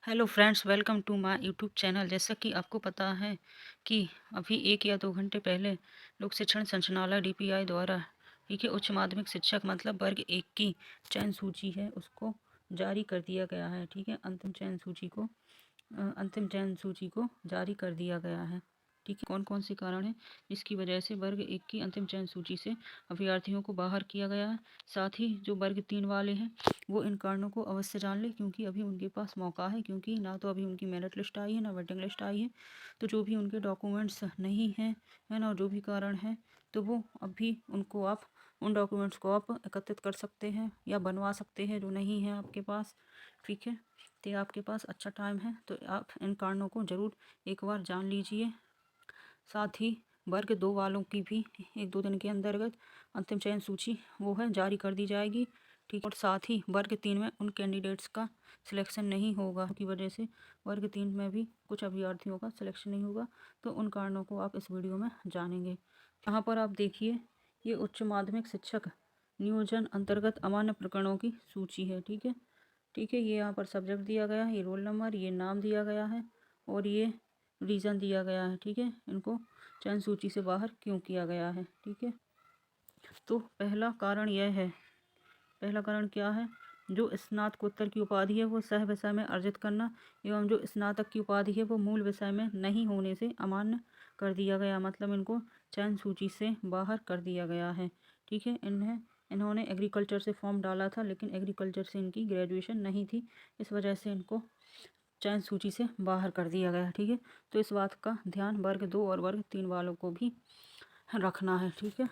Hello friends, welcome to my YouTube channel. जैसा कि आपको पता है कि अभी 1 या 2 घंटे पहले लोक शिक्षण संचालनालय डीपीआई द्वारा ठीक है उच्च माध्यमिक शिक्षक मतलब वर्ग 1 की चयन सूची है उसको जारी कर दिया गया है। ठीक है, अंतिम चयन सूची को जारी कर दिया गया है। ठीक है, कौन कौन से कारण हैं जिसकी वजह से वर्ग 1 की अंतिम चयन सूची से अभ्यर्थियों को बाहर किया गया है। साथ ही जो वर्ग 3 वाले हैं वो इन कारणों को अवश्य जान ले, क्योंकि अभी उनके पास मौका है, क्योंकि ना तो अभी उनकी मेरिट लिस्ट आई है ना वेटिंग लिस्ट आई है। तो जो भी उनके डॉक्यूमेंट्स नहीं हैं है ना, जो भी कारण है तो वो अभी उनको आप उन डॉक्यूमेंट्स को आप एकत्रित कर सकते हैं या बनवा सकते हैं जो नहीं है आपके पास। ठीक है, तो आपके पास अच्छा टाइम है, तो आप इन कारणों को ज़रूर एक बार जान लीजिए। साथ ही वर्ग 2 वालों की भी 1-2 दिन के अंतर्गत अंतिम चयन सूची वो है जारी कर दी जाएगी। ठीक, और साथ ही वर्ग 3 में उन कैंडिडेट्स का सिलेक्शन नहीं होगा की वजह से वर्ग 3 में भी कुछ अभ्यर्थियों का सिलेक्शन नहीं होगा। तो उन कारणों को आप इस वीडियो में जानेंगे। यहाँ पर आप देखिए, ये उच्च माध्यमिक शिक्षक नियोजन अंतर्गत अमान्य प्रकरणों की सूची है। ठीक है, ये यहाँ पर सब्जेक्ट दिया गया है, ये रोल नंबर, ये नाम दिया गया है और ये रीज़न दिया गया है। ठीक है, इनको चयन सूची से बाहर क्यों किया गया है। ठीक है, तो पहला कारण क्या है, जो स्नातकोत्तर की उपाधि है वो सह विषय में अर्जित करना एवं जो स्नातक की उपाधि है वो मूल विषय में नहीं होने से अमान्य कर दिया गया, मतलब इनको चयन सूची से बाहर कर दिया गया है। ठीक है, इन्होंने एग्रीकल्चर से फॉर्म डाला था, लेकिन एग्रीकल्चर से इनकी ग्रेजुएशन नहीं थी, इस वजह से इनको चयन सूची से बाहर कर दिया गया। ठीक है, तो इस बात का ध्यान वर्ग 2 और वर्ग 3 वालों को भी रखना है। ठीक है,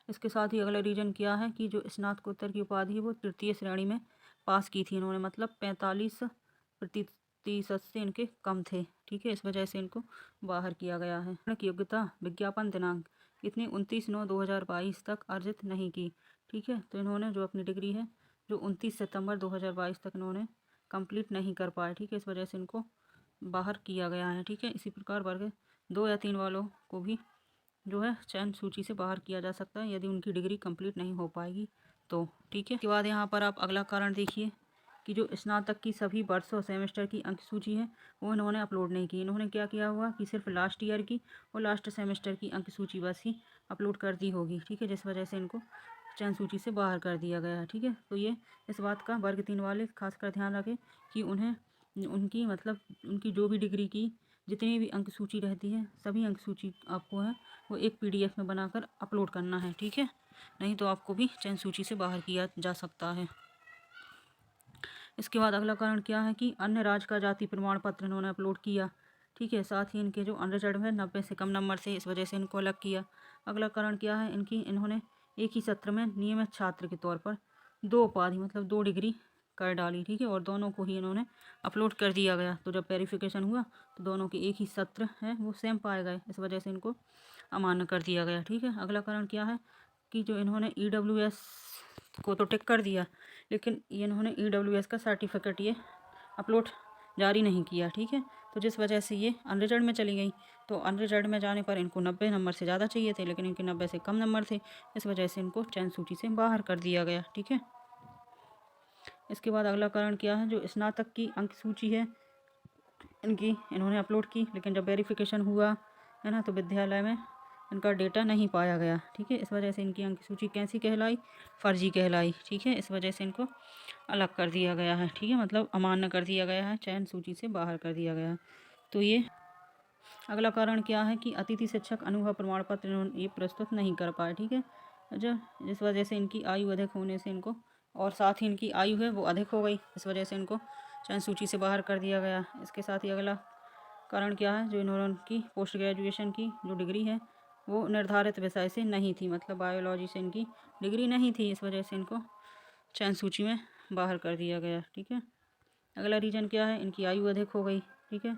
इसके साथ ही अगला रीजन क्या है कि जो स्नातकोत्तर की उपाधि है वो तृतीय श्रेणी में पास की थी इन्होंने, मतलब 45% से इनके कम थे। ठीक है, इस वजह से इनको बाहर किया गया है। योग्यता विज्ञापन दिनांक इतनी 29/9/2022 तक अर्जित नहीं की। ठीक है, तो इन्होंने जो अपनी डिग्री है जो 29 सितंबर 2022 तक इन्होंने कंप्लीट नहीं कर पाए। ठीक है, इस वजह से इनको बाहर किया गया है। ठीक है, इसी प्रकार वर्ग 2 या 3 वालों को भी जो है चयन सूची से बाहर किया जा सकता है यदि उनकी डिग्री कंप्लीट नहीं हो पाएगी तो। ठीक है, इसके बाद यहाँ पर आप अगला कारण देखिए कि जो स्नातक की सभी वर्ष और सेमेस्टर की अंक सूची है वो इन्होंने अपलोड नहीं की। इन्होंने क्या किया हुआ कि सिर्फ लास्ट ईयर की और लास्ट सेमेस्टर की अंक सूची बस ही अपलोड कर दी होगी। ठीक है, जिस वजह से इनको चयन सूची से बाहर कर दिया गया है। ठीक है, तो ये इस बात का वर्ग 3 वाले खासकर ध्यान रखें कि उन्हें उनकी मतलब उनकी जो भी डिग्री की जितनी भी अंक सूची रहती है सभी अंक सूची आपको है वो एक पीडीएफ में बनाकर अपलोड करना है। ठीक है, नहीं तो आपको भी चयन सूची से बाहर किया जा सकता है। इसके बाद अगला कारण क्या है कि अन्य राज्य का जाति प्रमाण पत्र इन्होंने अपलोड किया। ठीक है, साथ ही इनके जो अनरिजर्व है 90 से कम नंबर से, इस वजह से इनको अलग किया। अगला कारण क्या है, इन्होंने एक ही सत्र में नियमित छात्र के तौर पर 2 उपाधि मतलब 2 डिग्री कर डाली। ठीक है, और दोनों को ही इन्होंने अपलोड कर दिया गया। तो जब वेरिफिकेशन हुआ तो दोनों के एक ही सत्र हैं वो सेम पाए गए, इस वजह से इनको अमान्य कर दिया गया। ठीक है, अगला कारण क्या है कि जो इन्होंने ईडब्ल्यूएस को तो टिक कर दिया, लेकिन इन्होंने ईडब्ल्यूएस का सर्टिफिकेट ये अपलोड जारी नहीं किया। ठीक है, तो जिस वजह से ये अनरिजर्व में चली गई। तो अनरिजर्व में जाने पर इनको 90 नंबर से ज़्यादा चाहिए थे, लेकिन इनके 90 से कम नंबर थे, इस वजह से इनको चयन सूची से बाहर कर दिया गया। ठीक है, इसके बाद अगला कारण क्या है, जो स्नातक की अंक सूची है इन्होंने अपलोड की, लेकिन जब वेरिफिकेशन हुआ है ना तो विद्यालय में इनका डेटा नहीं पाया गया। ठीक है, इस वजह से इनकी अंक सूची कैसी कहलाई, फर्जी कहलाई। ठीक है, इस वजह से इनको अलग कर दिया गया है। ठीक है, मतलब अमान्य कर दिया गया है, चयन सूची से बाहर कर दिया गया है। तो ये अगला कारण क्या है कि अतिथि शिक्षक अनुभव प्रमाण पत्र इन्होंने ये प्रस्तुत नहीं कर पाए। ठीक है, जो जिस वजह से इनकी आयु अधिक होने से इनको, और साथ ही इनकी आयु है वो अधिक हो गई, इस वजह से इनको चयन सूची से बाहर कर दिया गया। इसके साथ ही अगला कारण क्या है, जो इन्होंने उनकी पोस्ट ग्रेजुएशन की जो डिग्री है वो निर्धारित विषय से नहीं थी, मतलब बायोलॉजी से इनकी डिग्री नहीं थी, इस वजह से इनको चयन सूची में बाहर कर दिया गया। ठीक है, अगला रीजन क्या है, इनकी आयु अधिक हो गई। ठीक है,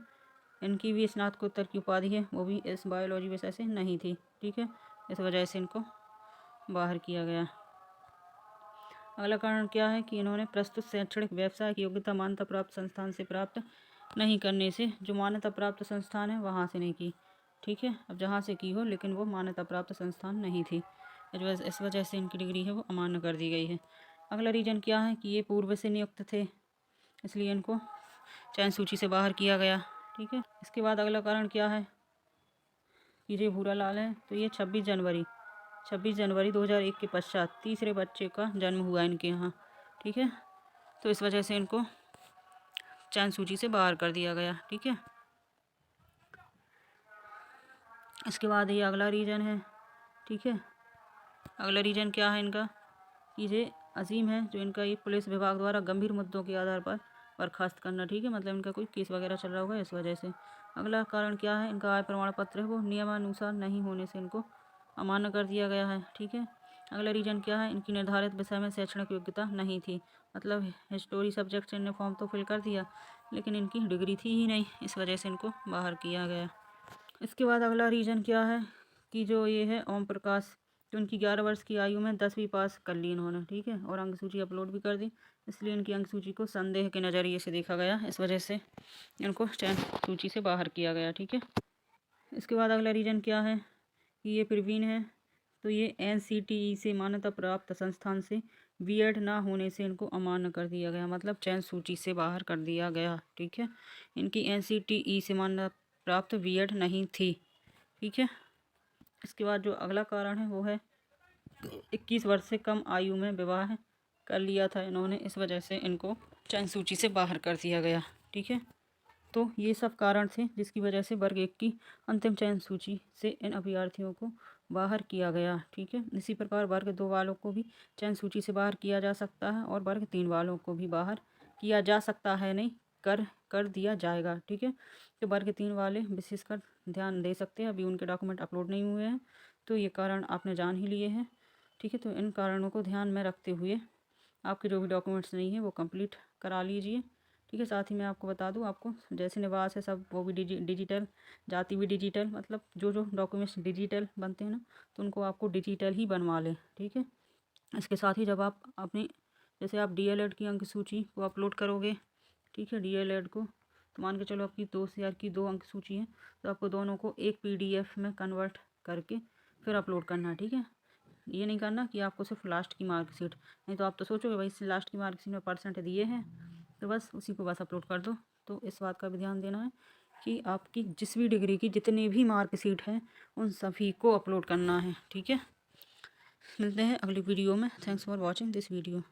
इनकी भी स्नातकोत्तर की उपाधि है वो भी इस बायोलॉजी विषय से नहीं थी। ठीक है, इस वजह से इनको बाहर किया गया। अगला कारण क्या है कि इन्होंने प्रस्तुत शैक्षणिक व्यवसाय की योग्यता मान्यता प्राप्त संस्थान से प्राप्त नहीं करने से, जो मान्यता प्राप्त संस्थान है वहाँ से नहीं की। ठीक है, अब जहाँ से की हो लेकिन वो मान्यता प्राप्त संस्थान नहीं थी, इस वजह से इनकी डिग्री है वो अमान्य कर दी गई है। अगला रीजन क्या है कि ये पूर्व से नियुक्त थे, इसलिए इनको चयन सूची से बाहर किया गया। ठीक है, इसके बाद अगला कारण क्या है कि ये भूरा लाल है, तो ये 26 जनवरी 2001 के पश्चात तीसरे बच्चे का जन्म हुआ इनके यहाँ। ठीक है, तो इस वजह से इनको चयन सूची से बाहर कर दिया गया। ठीक है, इसके बाद ये अगला रीजन है। ठीक है, अगला रीजन क्या है इनका कि ये अजीम है, जो इनका ये पुलिस विभाग द्वारा गंभीर मुद्दों के आधार पर बर्खास्त करना। ठीक है, मतलब इनका कोई केस वगैरह चल रहा होगा इस वजह से। अगला कारण क्या है, इनका आय प्रमाण पत्र है वो नियमानुसार नहीं होने से इनको अमान्य कर दिया गया है। ठीक है, अगला रीजन क्या है, इनकी निर्धारित विषय में शैक्षणिक योग्यता नहीं थी, मतलब हिस्टोरी सब्जेक्ट से इन्होंने फॉर्म तो फिल कर दिया लेकिन इनकी डिग्री थी ही नहीं, इस वजह से इनको बाहर किया गया। इसके बाद अगला रीजन क्या है कि जो ये है ओम प्रकाश, तो उनकी 11 वर्ष की आयु में 10वीं पास कर ली इन्होंने। ठीक है, और अंक सूची अपलोड भी कर दी, इसलिए इनकी अंक सूची को संदेह के नज़रिए से देखा गया, इस वजह से इनको चयन सूची से बाहर किया गया। ठीक है, इसके बाद अगला रीजन क्या है कि ये प्रवीण है, तो ये NCTE से मान्यता प्राप्त संस्थान से B.Ed ना होने से इनको अमान्य कर दिया गया, मतलब चयन सूची से बाहर कर दिया गया। ठीक है, इनकी NCTE से मान्यता प्राप्त B.Ed नहीं थी। ठीक है, इसके बाद जो अगला कारण है वो है 21 वर्ष से कम आयु में विवाह कर लिया था इन्होंने, इस वजह से इनको चयन सूची से बाहर कर दिया गया। ठीक है, तो ये सब कारण थे जिसकी वजह से वर्ग 1 की अंतिम चयन सूची से इन अभ्यर्थियों को बाहर किया गया। ठीक है, इसी प्रकार वर्ग 2 वालों को भी चयन सूची से बाहर किया जा सकता है और वर्ग 3 वालों को भी बाहर किया जा सकता है, नहीं कर दिया जाएगा। ठीक है, तो वर्ग 3 वाले विशेषकर ध्यान दे सकते हैं, अभी उनके डॉक्यूमेंट अपलोड नहीं हुए हैं, तो ये कारण आपने जान ही लिए हैं। ठीक है, तो इन कारणों को ध्यान में रखते हुए आपके जो भी डॉक्यूमेंट्स नहीं हैं वो कंप्लीट करा लीजिए। ठीक है, साथ ही मैं आपको बता दूं, आपको जैसे निवास है सब वो भी डिजिटल, जाति भी डिजिटल, मतलब जो जो डॉक्यूमेंट्स डिजिटल बनते हैं ना, तो उनको आपको डिजिटल ही बनवा लें। ठीक है, इसके साथ ही जब आप अपनी जैसे आप DLED की अंक सूची को अपलोड करोगे, ठीक है, DLED को, तो मान के चलो आपकी 2 की 2 अंक सूची है, तो आपको दोनों को एक PDF में कन्वर्ट करके फिर अपलोड करना है। ठीक है, ये नहीं करना कि आपको सिर्फ लास्ट की मार्कशीट, नहीं तो आप तो सोचोगे भाई लास्ट की मार्कशीट में % दिए हैं तो बस उसी को बस अपलोड कर दो। तो इस बात का भी ध्यान देना है कि आपकी जिस भी डिग्री की जितनी भी मार्कशीट हैं उन सभी को अपलोड करना है। ठीक है, मिलते हैं अगली वीडियो में। Thanks for watching this video.